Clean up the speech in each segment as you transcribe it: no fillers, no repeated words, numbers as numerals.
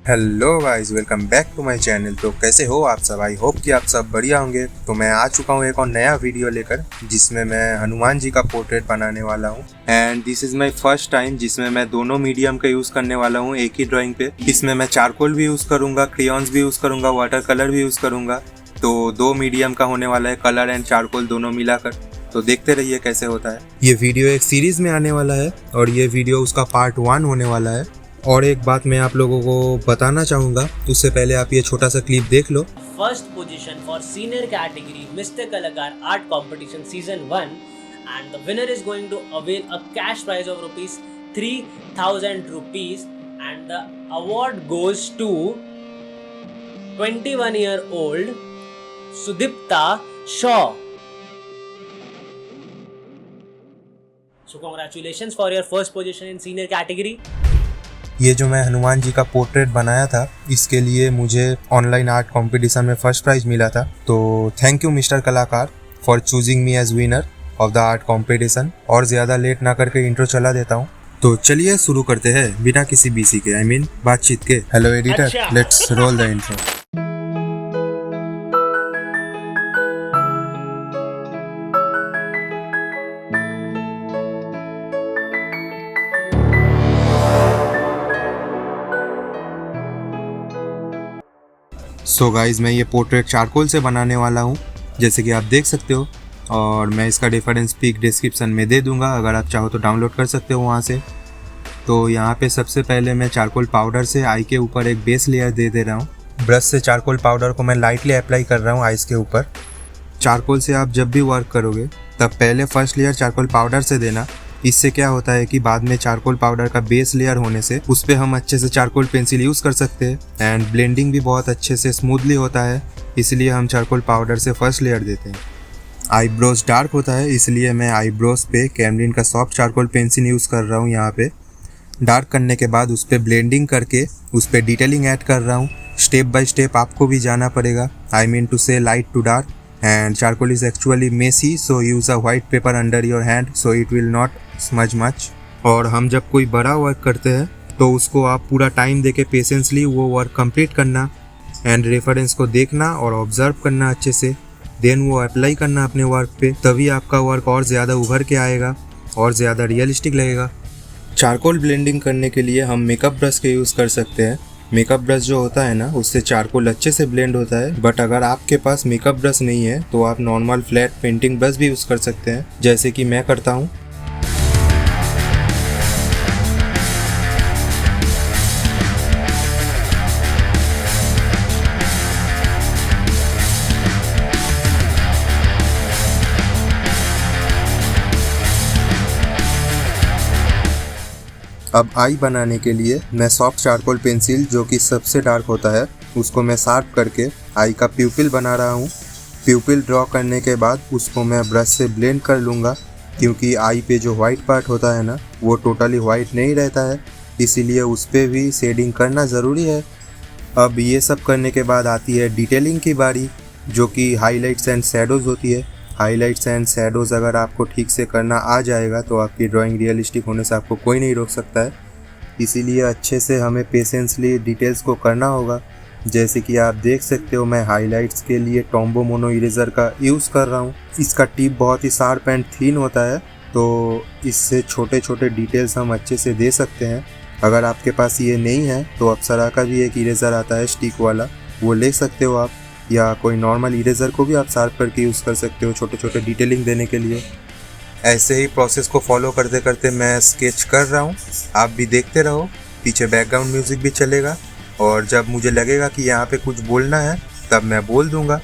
Hello guys, welcome back to my channel. तो कैसे हो आप सब? आई होप कि आप सब बढ़िया होंगे। तो मैं आ चुका हूँ एक और नया वीडियो लेकर, जिसमें मैं हनुमान जी का पोर्ट्रेट बनाने वाला हूँ। And this is my first time जिसमें मैं दोनों मीडियम का यूज करने वाला हूँ एक ही ड्राइंग पे। इसमें मैं चारकोल भी यूज करूंगा, क्रेयॉन्स भी यूज करूंगा, वाटर कलर भी यूज करूंगा। तो दो मीडियम का होने वाला है, कलर एंड चारकोल दोनों मिलाकर। तो देखते रहिए कैसे होता है। ये वीडियो एक सीरीज में आने वाला है और ये वीडियो उसका पार्ट 1 होने वाला है। और एक बात मैं आप लोगों को बताना चाहूँगा, उससे पहले आप ये छोटा सा क्लिप देख लो। First position for senior category Mr. Kalakar Art Competition Season 1, and the winner is going to avail a cash prize of rupees 3000 rupees, and the award goes to 21-year-old Sudipta Shaw. So congratulations for your first position in senior category. ये जो मैं हनुमान जी का portrait बनाया था, इसके लिए मुझे online art competition में फर्स्ट प्राइज मिला था। तो thank you mister Kalakar for choosing me as winner of the art competition. और ज़्यादा लेट ना करके इंट्रो चला देता हूँ। तो चलिए शुरू करते हैं बिना किसी बीसी के, बातचीत के। Hello editor, let's roll the intro. So guys, मैं ये पोर्ट्रेट चारकोल से बनाने वाला हूँ, जैसे कि आप देख सकते हो। और मैं इसका रेफरेंस पिक डिस्क्रिप्शन में दे दूँगा, अगर आप चाहो तो डाउनलोड कर सकते हो वहाँ से। तो यहाँ पे सबसे पहले मैं चारकोल पाउडर से आई के ऊपर एक बेस लेयर दे रहा हूँ। ब्रश से चारकोल पाउडर को मैं लाइटली अप्लाई कर रहा हूँ आइस के ऊपर। चारकोल से आप जब भी वर्क करोगे तब पहले फर्स्ट लेयर चारकोल पाउडर से देना। इससे क्या होता है कि बाद में चारकोल पाउडर का बेस लेयर होने से उस पर हम अच्छे से चारकोल पेंसिल यूज़ कर सकते हैं एंड ब्लेंडिंग भी बहुत अच्छे से स्मूथली होता है। इसलिए हम चारकोल पाउडर से फर्स्ट लेयर देते हैं। आईब्रोज डार्क होता है, इसलिए मैं आईब्रोज पे कैमलिन का सॉफ्ट चारकोल पेंसिल यूज़ कर रहा हूँ। यहाँ पे डार्क करने के बाद उस पर ब्लेंडिंग करके उस पर डिटेलिंग ऐड कर रहा हूँ। स्टेप बाय स्टेप आपको भी जाना पड़ेगा, I mean to say light to dark. And charcoal is actually messy, so use a white paper under your hand so it will not smudge much. और हम जब कोई बड़ा वर्क करते हैं तो उसको आप पूरा टाइम देके पेशेंसली वो वर्क कंप्लीट करना एंड रेफरेंस को देखना और ऑब्जर्व करना अच्छे से, देन वो अप्लाई करना अपने वर्क पे। तभी आपका वर्क और ज़्यादा उभर के आएगा और ज़्यादा रियलिस्टिक लगेगा। चारकोल ब्लेंडिंग करने के लिए हम मेकअप ब्रश के यूज़ कर सकते हैं। मेकअप ब्रश जो होता है ना, उससे चारकोल अच्छे से ब्लेंड होता है। बट अगर आपके पास मेकअप ब्रश नहीं है तो आप नॉर्मल फ्लैट पेंटिंग ब्रश भी यूज़ कर सकते हैं, जैसे कि मैं करता हूँ। अब आई बनाने के लिए मैं सॉफ्ट चारकोल पेंसिल, जो कि सबसे डार्क होता है, उसको मैं शार्प करके आई का प्यूपिल बना रहा हूँ। प्यूपिल ड्रॉ करने के बाद उसको मैं ब्रश से ब्लेंड कर लूँगा, क्योंकि आई पे जो वाइट पार्ट होता है ना, वो टोटली वाइट नहीं रहता है, इसीलिए उस पर भी शेडिंग करना ज़रूरी है। अब ये सब करने के बाद आती है डिटेलिंग की बारी, जो कि हाईलाइट्स एंड शैडोज़ होती है। हाईलाइट्स एंड शैडोज़ अगर आपको ठीक से करना आ जाएगा तो आपकी ड्राइंग रियलिस्टिक होने से आपको कोई नहीं रोक सकता है। इसीलिए अच्छे से हमें पेशेंसली डिटेल्स को करना होगा। जैसे कि आप देख सकते हो, मैं हाईलाइट्स के लिए टॉम्बो मोनो इरेज़र का यूज़ कर रहा हूँ। इसका टिप बहुत ही शार्प एंड थिन होता है, तो इससे छोटे छोटे डिटेल्स हम अच्छे से दे सकते हैं। अगर आपके पास ये नहीं है तो अप्सरा का भी एक इरेज़र आता है स्टिक वाला, वो ले सकते हो आप, या कोई नॉर्मल इरेज़र को भी आप शार्प करके यूज़ कर सकते हो छोटे छोटे डिटेलिंग देने के लिए। ऐसे ही प्रोसेस को फॉलो करते करते मैं स्केच कर रहा हूँ, आप भी देखते रहो। पीछे बैकग्राउंड म्यूज़िक भी चलेगा और जब मुझे लगेगा कि यहाँ पे कुछ बोलना है तब मैं बोल दूँगा।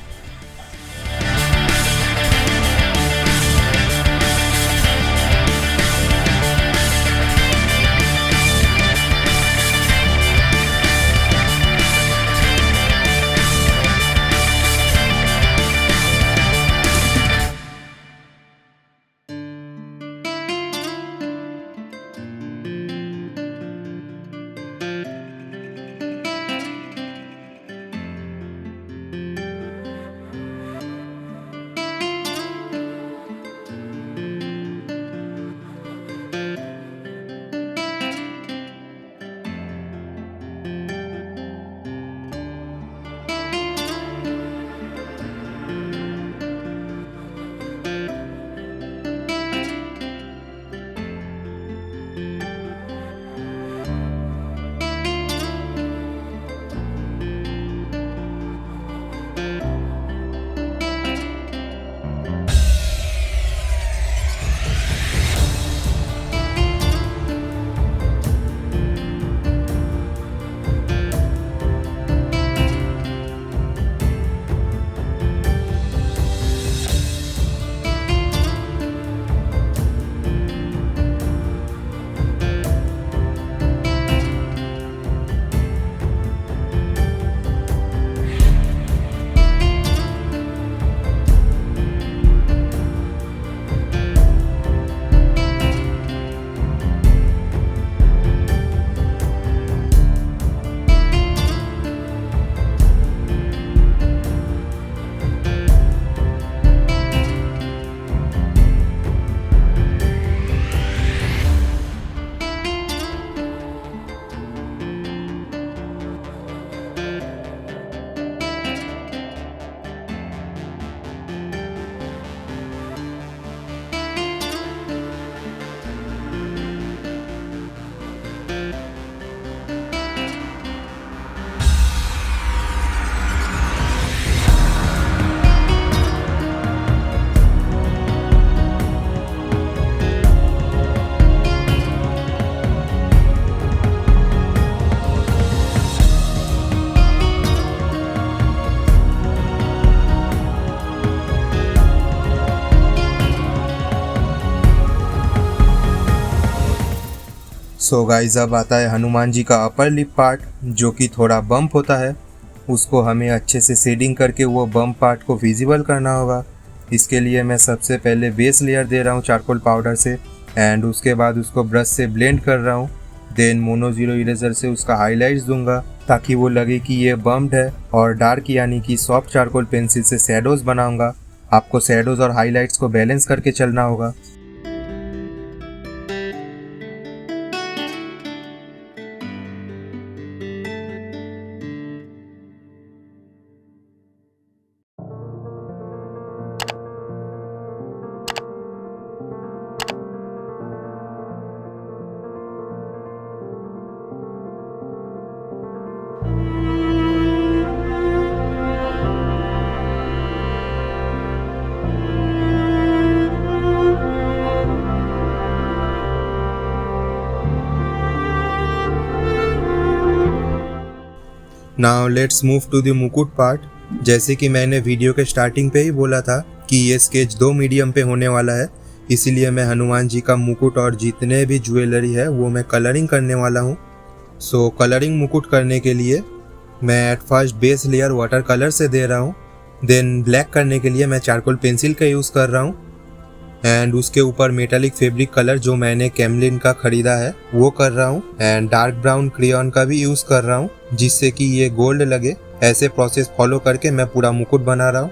सो गाइस अब आता है हनुमान जी का अपर लिप पार्ट, जो कि थोड़ा बम्प होता है। उसको हमें अच्छे से शेडिंग करके वो बम्प पार्ट को विजिबल करना होगा। इसके लिए मैं सबसे पहले बेस लेयर दे रहा हूँ चारकोल पाउडर से, एंड उसके बाद उसको ब्रश से ब्लेंड कर रहा हूँ। देन मोनो जीरो इरेजर से उसका हाईलाइट्स दूंगा ताकि वो लगे कि ये बम्प्ड है, और डार्क यानी कि सॉफ्ट चारकोल पेंसिल से शैडोज बनाऊंगा। आपको शैडोज और हाईलाइट्स को बैलेंस करके चलना होगा। Now let's move to the mukut part. जैसे कि मैंने वीडियो के स्टार्टिंग पे ही बोला था कि ये स्केच 2 मीडियम पे होने वाला है, इसीलिए मैं हनुमान जी का मुकुट और जितने भी ज्वेलरी है वो मैं कलरिंग करने वाला हूँ। सो कलरिंग मुकुट करने के लिए मैं at first base layer water colour से दे रहा हूँ। देन ब्लैक करने के लिए मैं चारकोल पेंसिल का यूज़ कर रहा हूँ, एंड उसके ऊपर मेटालिक फैब्रिक कलर जो मैंने कैमलिन का खरीदा है वो कर रहा हूँ, एंड डार्क ब्राउन क्रेयॉन का भी यूज़ कर रहा हूँ जिससे कि ये गोल्ड लगे। ऐसे प्रोसेस फॉलो करके मैं पूरा मुकुट बना रहा हूँ।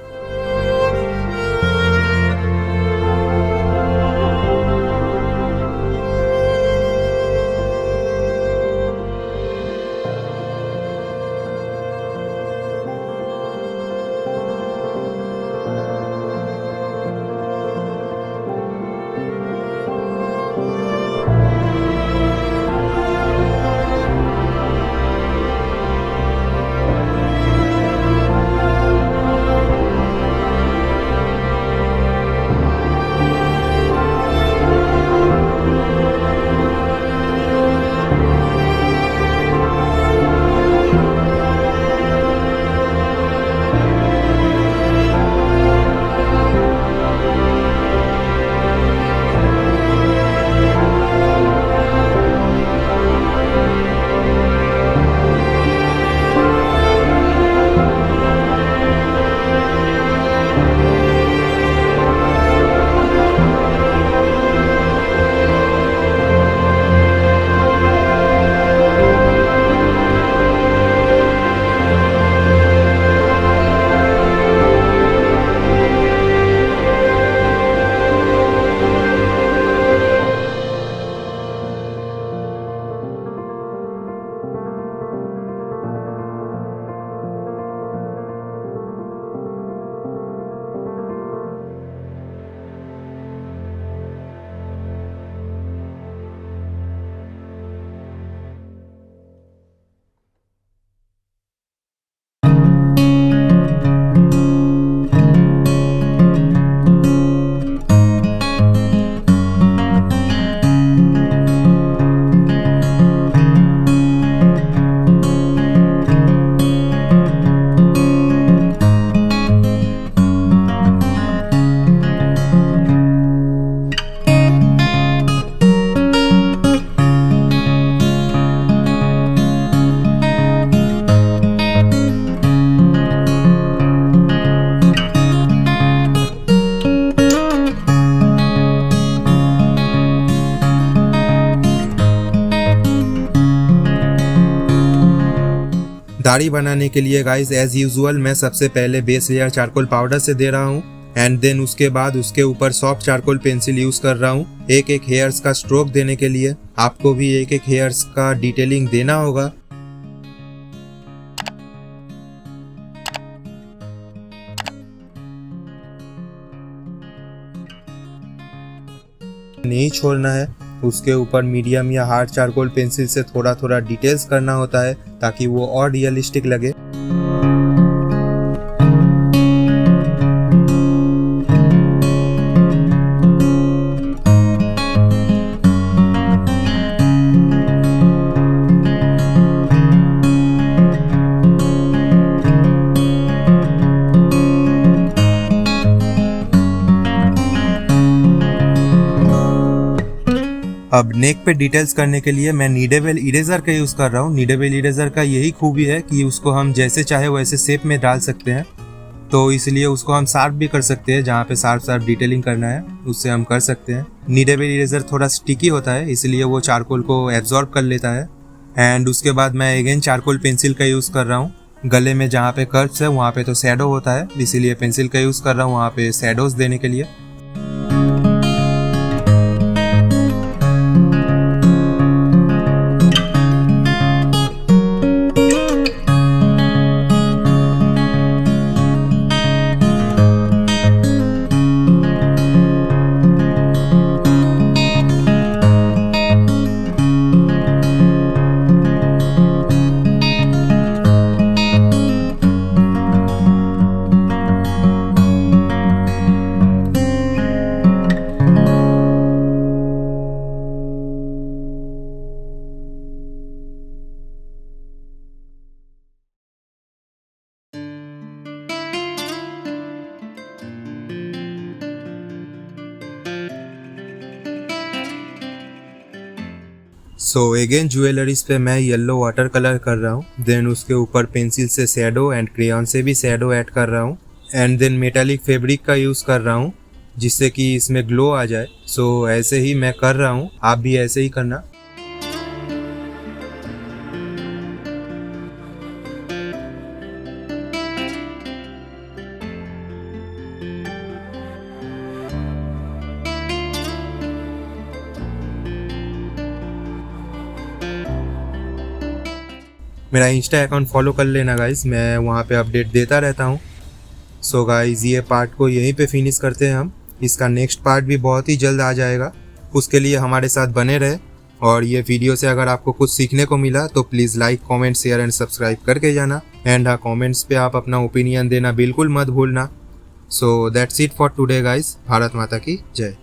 दाढ़ी बनाने के लिए गाइस एज यूजुअल मैं सबसे पहले बेस लेयर चारकोल पाउडर से दे रहा हूँ, एंड देन उसके बाद उसके ऊपर सॉफ्ट चारकोल पेंसिल यूज कर रहा हूँ एक एक हेयर्स का स्ट्रोक देने के लिए। आपको भी एक एक हेयर्स का डिटेलिंग देना होगा। नहीं छोड़ना है, उसके ऊपर मीडियम या हार्ड चारकोल पेंसिल से थोड़ा थोड़ा डिटेल्स करना होता है ताकि वो और रियलिस्टिक लगे। अब नेक पे डिटेल्स करने के लिए मैं नीडेबल इरेजर का यूज़ कर रहा हूँ। नीडेबल इरेजर का यही खूबी है कि उसको हम जैसे चाहे वैसे शेप में डाल सकते हैं, तो इसलिए उसको हम शार्प भी कर सकते हैं। जहाँ पे शार्प डिटेलिंग करना है उससे हम कर सकते हैं। नीडेबल इरेजर थोड़ा स्टिकी होता है, इसलिए वो चारकोल को एब्जॉर्ब कर लेता है। एंड उसके बाद मैं अगेन चारकोल पेंसिल का यूज़ कर रहा हूँ। गले में जहाँ पे कर्व्स है वहाँ पे तो शैडो होता है, इसीलिए पेंसिल का यूज़ कर रहा हूँ वहाँ पे शैडोज देने के लिए। सो अगेन ज्वेलरीज पे मैं येलो वाटर कलर कर रहा हूँ, देन उसके ऊपर पेंसिल से शैडो एंड क्रेयॉन से भी शैडो ऐड कर रहा हूँ, एंड देन मेटालिक फैब्रिक का यूज़ कर रहा हूँ जिससे कि इसमें ग्लो आ जाए। सो ऐसे ही मैं कर रहा हूँ, आप भी ऐसे ही करना। मेरा इंस्टा अकाउंट फॉलो कर लेना गाइज, मैं वहाँ पे अपडेट देता रहता हूँ। सो गाइज ये पार्ट को यहीं पे फिनिश करते हैं हम। इसका नेक्स्ट पार्ट भी बहुत ही जल्द आ जाएगा, उसके लिए हमारे साथ बने रहे। और ये वीडियो से अगर आपको कुछ सीखने को मिला तो please like, comment, share and subscribe करके जाना। एंड हाँ, कमेंट्स पे आप अपना ओपिनियन देना बिल्कुल मत भूलना। So that's it for today guys. Bharat माता की जय।